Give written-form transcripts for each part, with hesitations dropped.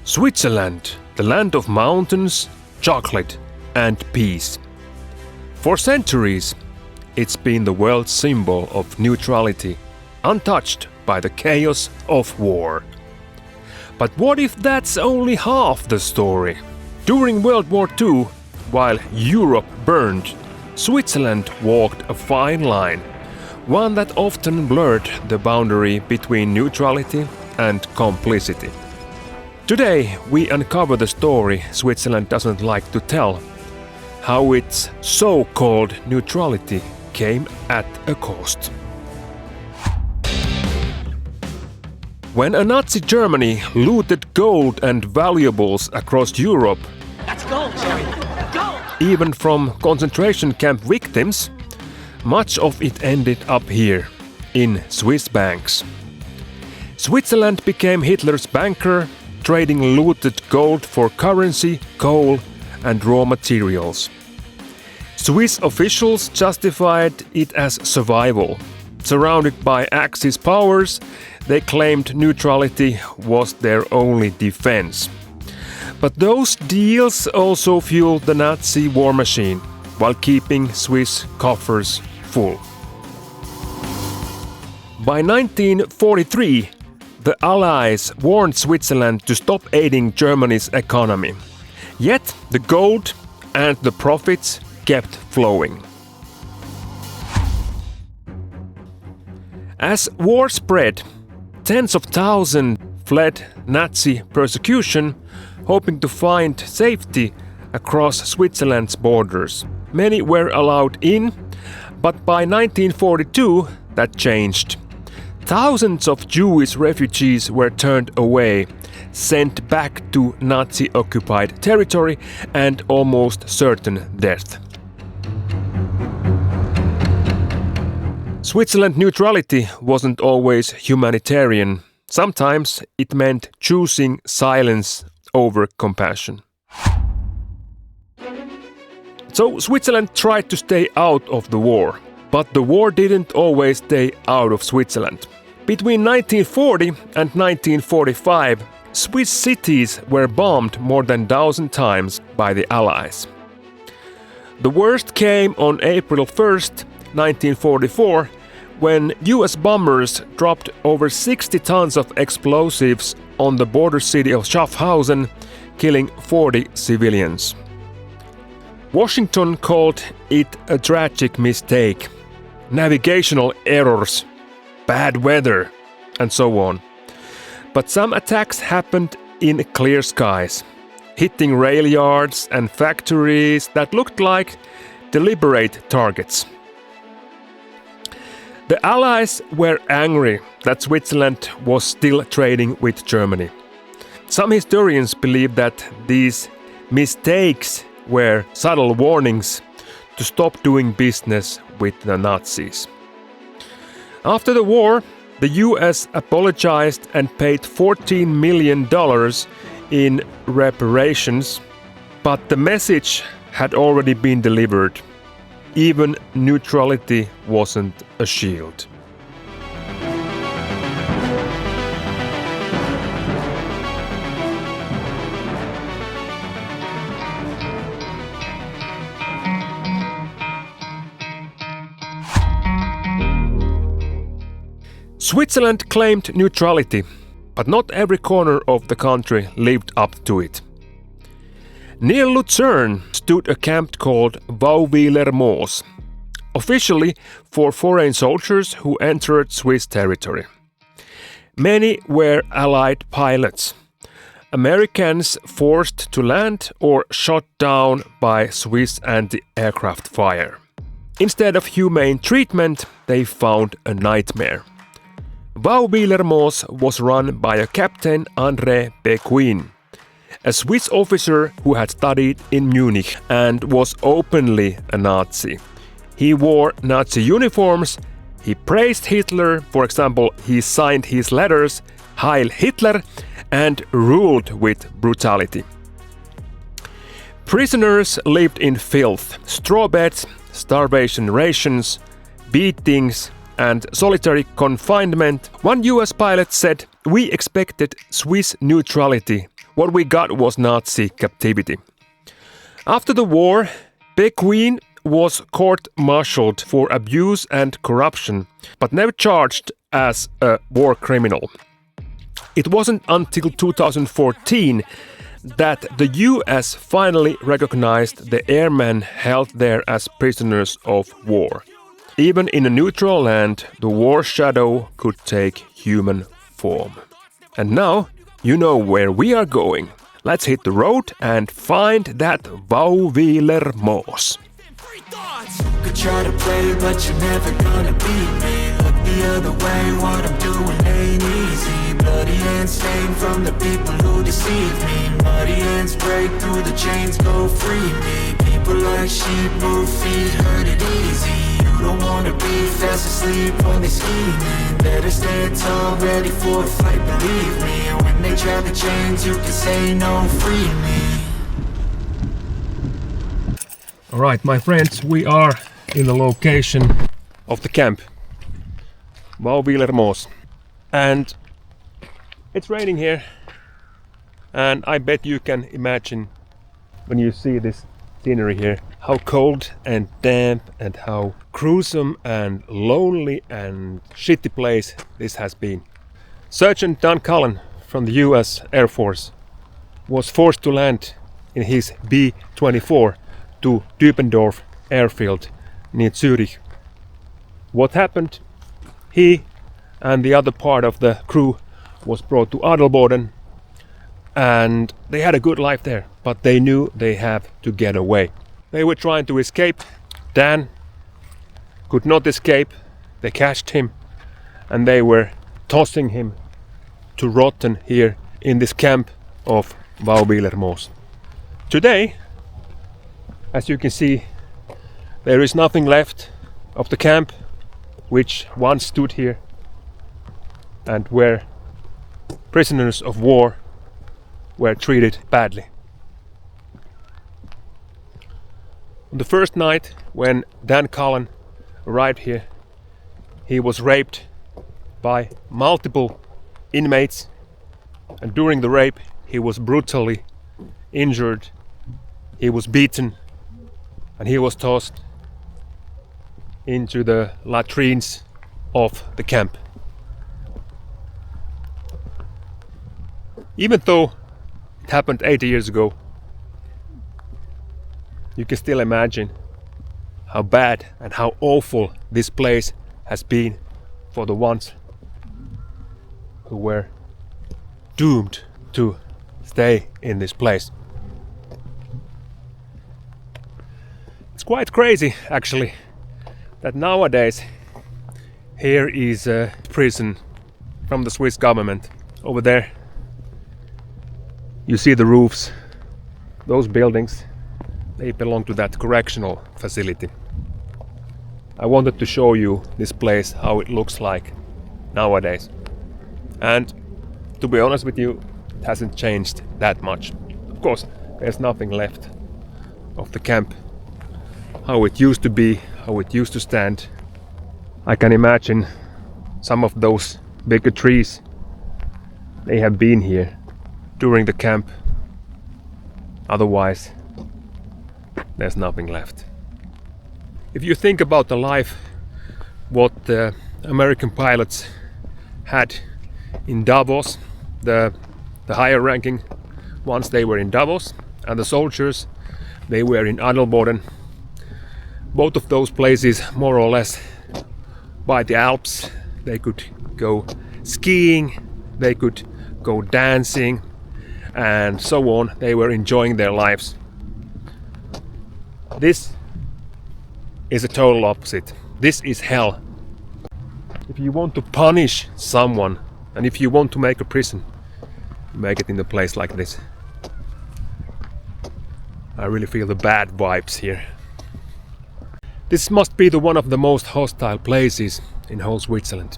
Switzerland, the land of mountains, chocolate, and peace. For centuries, it's been the world's symbol of neutrality, untouched by the chaos of war. But what if that's only half the story? During World War II, while Europe burned, Switzerland walked a fine line, one that often blurred the boundary between neutrality and complicity. Today, we uncover the story Switzerland doesn't like to tell, how its so-called neutrality came at a cost. When a Nazi Germany looted gold and valuables across Europe, That's gold, Jerry! Gold! even from concentration camp victims, much of it ended up here, in Swiss banks. Switzerland became Hitler's banker, trading looted gold for currency, coal, and raw materials. Swiss officials justified it as survival. Surrounded by Axis powers, they claimed neutrality was their only defense. But those deals also fueled the Nazi war machine, while keeping Swiss coffers full. By 1943, the Allies warned Switzerland to stop aiding Germany's economy. Yet the gold and the profits kept flowing. As war spread, tens of thousands fled Nazi persecution, hoping to find safety across Switzerland's borders. Many were allowed in, but by 1942 that changed. Thousands of Jewish refugees were turned away, sent back to Nazi-occupied territory, and almost certain death. Switzerland neutrality wasn't always humanitarian. Sometimes it meant choosing silence over compassion. So Switzerland tried to stay out of the war, but the war didn't always stay out of Switzerland. Between 1940 and 1945, Swiss cities were bombed more than 1,000 times by the Allies. The worst came on April 1st, 1944, when US bombers dropped over 60 tons of explosives on the border city of Schaffhausen, killing 40 civilians. Washington called it a tragic mistake, navigational errors, bad weather, and so on. But some attacks happened in clear skies, hitting rail yards and factories that looked like deliberate targets. The Allies were angry that Switzerland was still trading with Germany. Some historians believe that these mistakes were subtle warnings to stop doing business with the Nazis. After the war, the US apologized and paid $14 million in reparations, but the message had already been delivered. Even neutrality wasn't a shield. Switzerland claimed neutrality, but not every corner of the country lived up to it. Near Lucerne stood a camp called WW2, officially for foreign soldiers who entered Swiss territory. Many were Allied pilots, Americans forced to land or shot down by Swiss anti-aircraft fire. Instead of humane treatment, they found a nightmare. WW2 was run by a Captain André Bequin, a Swiss officer who had studied in Munich and was openly a Nazi. He wore Nazi uniforms, he praised Hitler, for example, he signed his letters Heil Hitler, and ruled with brutality. Prisoners lived in filth, straw beds, starvation rations, beatings, and solitary confinement, one US pilot said, "We expected Swiss neutrality. What we got was Nazi captivity." After the war, Pequeen was court-martialed for abuse and corruption, but never charged as a war criminal. It wasn't until 2014 that the US finally recognized the airmen held there as prisoners of war. Even in a neutral land, the war shadow could take human form. And now you know where we are going. Let's hit the road and find that WW2. Could try to play, but you're never gonna beat me. Look the other way, what I'm doing ain't easy. Bloody hands stained from the people who deceive me. Muddy hands break through the chains, go free me. People like sheep move feet, hurt it easy. You don't wanna be fast asleep when they scheming. Better stand tall, ready for a fight, believe me. When they try the chains, you can say no, free me. Alright, my friends, we are in the location of the camp, WW2. And it's raining here, and I bet you can imagine when you see this scenery here how cold and damp and how gruesome and lonely and shitty place this has been. Sergeant Dan Cullen from the US Air Force was forced to land in his B-24 to Dübendorf airfield near Zurich. What happened? He and the other part of the crew was brought to Adelboden, and they had a good life there, but they knew they have to get away. They were trying to escape. Dan could not escape. They catched him and they were tossing him to rotten here in this camp of WW2. Today, as you can see, there is nothing left of the camp which once stood here and where prisoners of war were treated badly. On the first night when Dan Cullen arrived here, he was raped by multiple inmates, and during the rape he was brutally injured, he was beaten, and he was tossed into the latrines of the camp. Even though it happened 80 years ago, you can still imagine how bad and how awful this place has been for the ones who were doomed to stay in this place. It's quite crazy, actually, that nowadays here is a prison from the Swiss government. Over there you see the roofs. Those buildings, they belong to that correctional facility. I wanted to show you this place, how it looks like nowadays. And to be honest with you, it hasn't changed that much. Of course, there's nothing left of the camp, how it used to be, how it used to stand. I can imagine some of those bigger trees, they have been here during the camp. Otherwise, there's nothing left. If you think about the life what the American pilots had in Davos, the higher ranking ones, they were in Davos, and the soldiers, they were in Adelboden. Both of those places more or less by the Alps. They could go skiing, they could go dancing and so on. They were enjoying their lives. This is a total opposite. This is hell. If you want to punish someone and if you want to make a prison, make it in a place like this. I really feel the bad vibes here. This must be one of the most hostile places in whole Switzerland.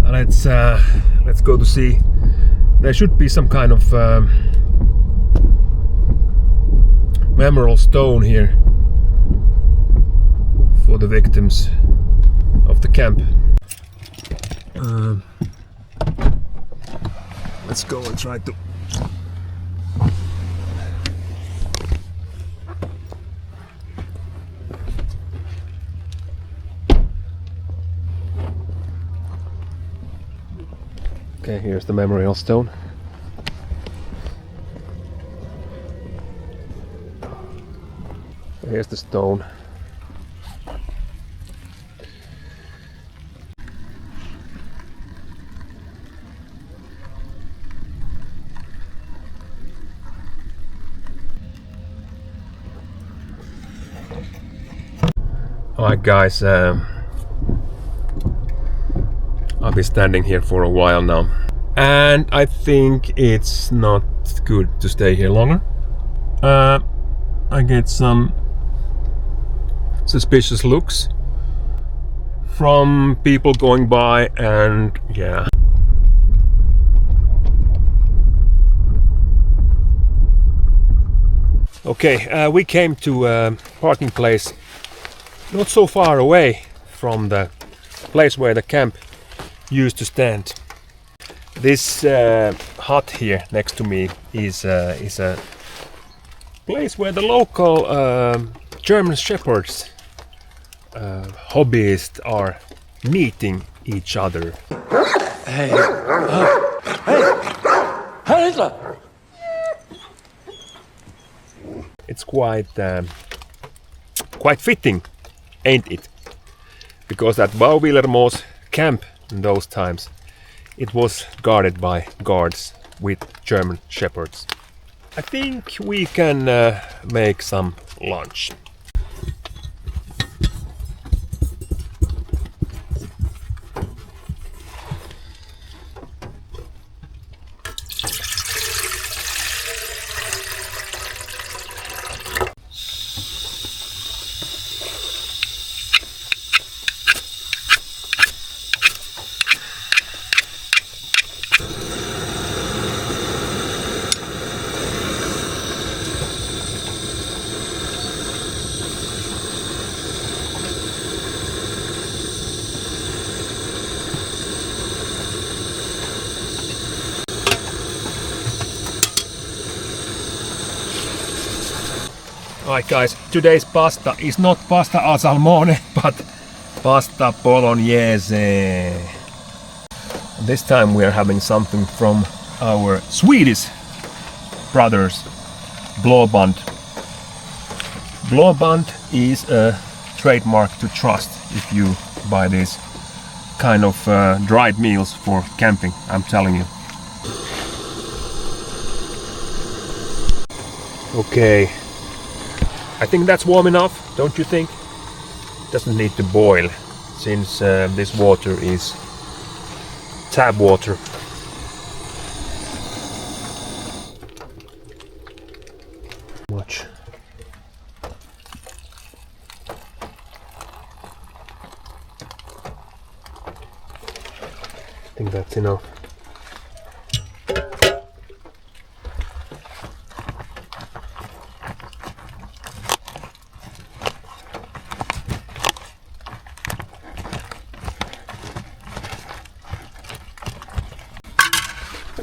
Let's go to see. There should be some kind of memorial stone here for for the victims of the camp. Let's go and try to... Okay, here's the memorial stone. Here's the stone. Alright guys, I've been standing here for a while now, and I think it's not good to stay here longer. I get some suspicious looks from people going by, and yeah. Okay, we came to a parking place not so far away from the place where the camp used to stand. This hut here next to me is a place where the local German shepherds hobbyists are meeting each other. Hey, hey, Hitler! It's quite fitting, ain't it? Because at Bauwillermoos camp in those times, it was guarded by guards with German shepherds. I think we can make some lunch. Alright guys, today's pasta is not pasta al salmone, but pasta bolognese. This time we are having something from our Swedish brothers, Blåband. Blåband is a trademark to trust if you buy this kind of dried meals for camping, I'm telling you. Okay. I think that's warm enough, don't you think? Doesn't need to boil, since this water is tap water. Much. I think that's enough.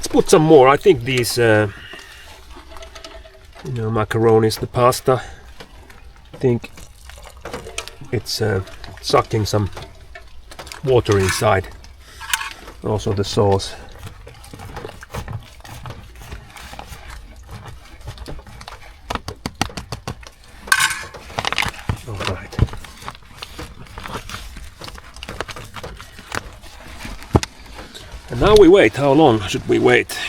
Put some more. I think these macaronis, the pasta, I think it's sucking some water inside. Also the sauce. All right. And now we wait. How long should we wait?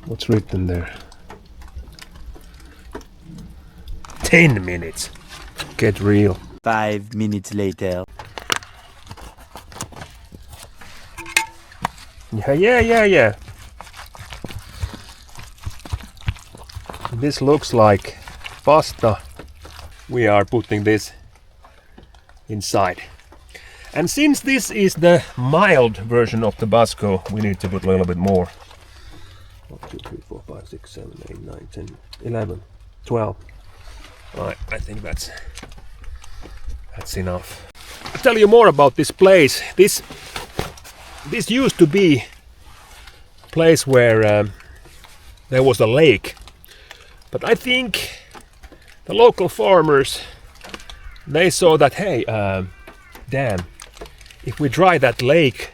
What's written there? 10 minutes. Get real. 5 minutes later. Yeah. This looks like pasta. We are putting this inside. And since this is the mild version of Tabasco, we need to put a little bit more. 1, 2, 3, 4, 5, 6, 7, 8, 9, 10, 11, 12. I think that's enough. I'll tell you more about this place. This used to be a place where there was a lake, but I think the local farmers, they saw that, hey, damn, if we dry that lake,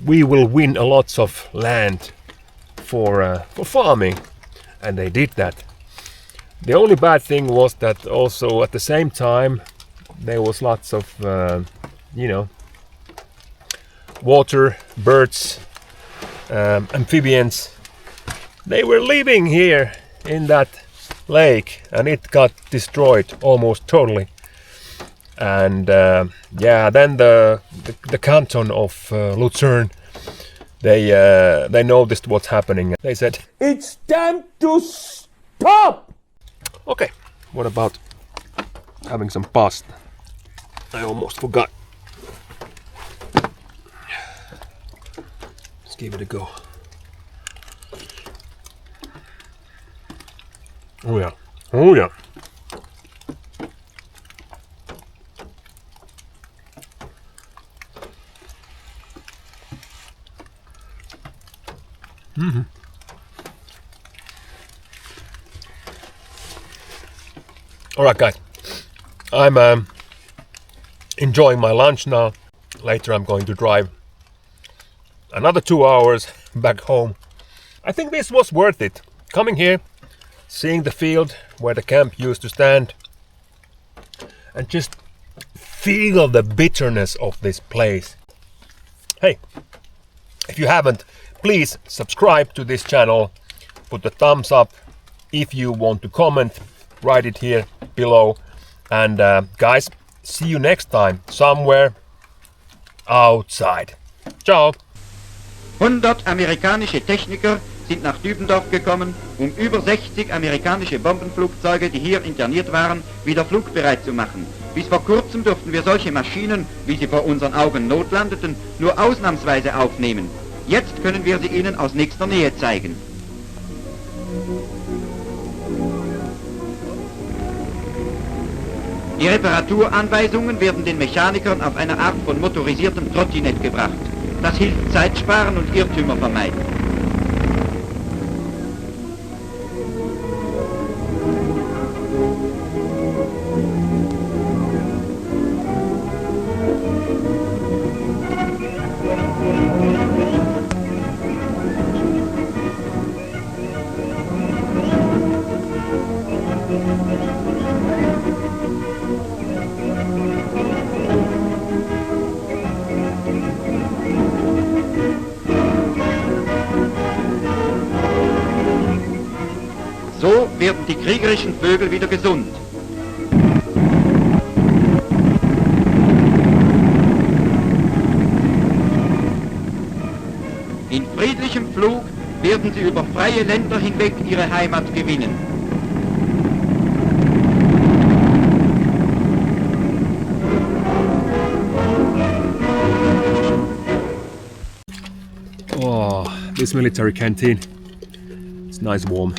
we will win a lots of land for farming, and they did that. The only bad thing was that also at the same time there was lots of water, birds, amphibians. They were living here in that lake, and it got destroyed almost totally. And then the canton of Lucerne, they noticed what's happening. They said, It's time to stop! okay, what about having some pasta? I almost forgot. Let's give it a go. Oh yeah, oh yeah. Alright guys, I'm enjoying my lunch now. Later I'm going to drive another 2 hours back home. I think this was worth it. Coming here, seeing the field where the camp used to stand, and just feel the bitterness of this place. Hey, if you haven't, please subscribe to this channel, put a thumbs up. If you want to comment, write it here below. And guys, see you next time somewhere outside. Ciao! 100 amerikanische Techniker sind nach Dübendorf gekommen, um über 60 amerikanische Bombenflugzeuge, die hier interniert waren, wieder flugbereit zu machen. Bis vor kurzem durften wir solche Maschinen, wie sie vor unseren Augen notlandeten, nur ausnahmsweise aufnehmen. Jetzt können wir sie Ihnen aus nächster Nähe zeigen. Die Reparaturanweisungen werden den Mechanikern auf einer Art von motorisiertem Trottinett gebracht. Das hilft Zeit sparen und Irrtümer vermeiden. So werden die kriegerischen Vögel wieder gesund. In friedlichem Flug werden sie über freie Länder hinweg ihre Heimat gewinnen. Oh, this military canteen. It's nice warm.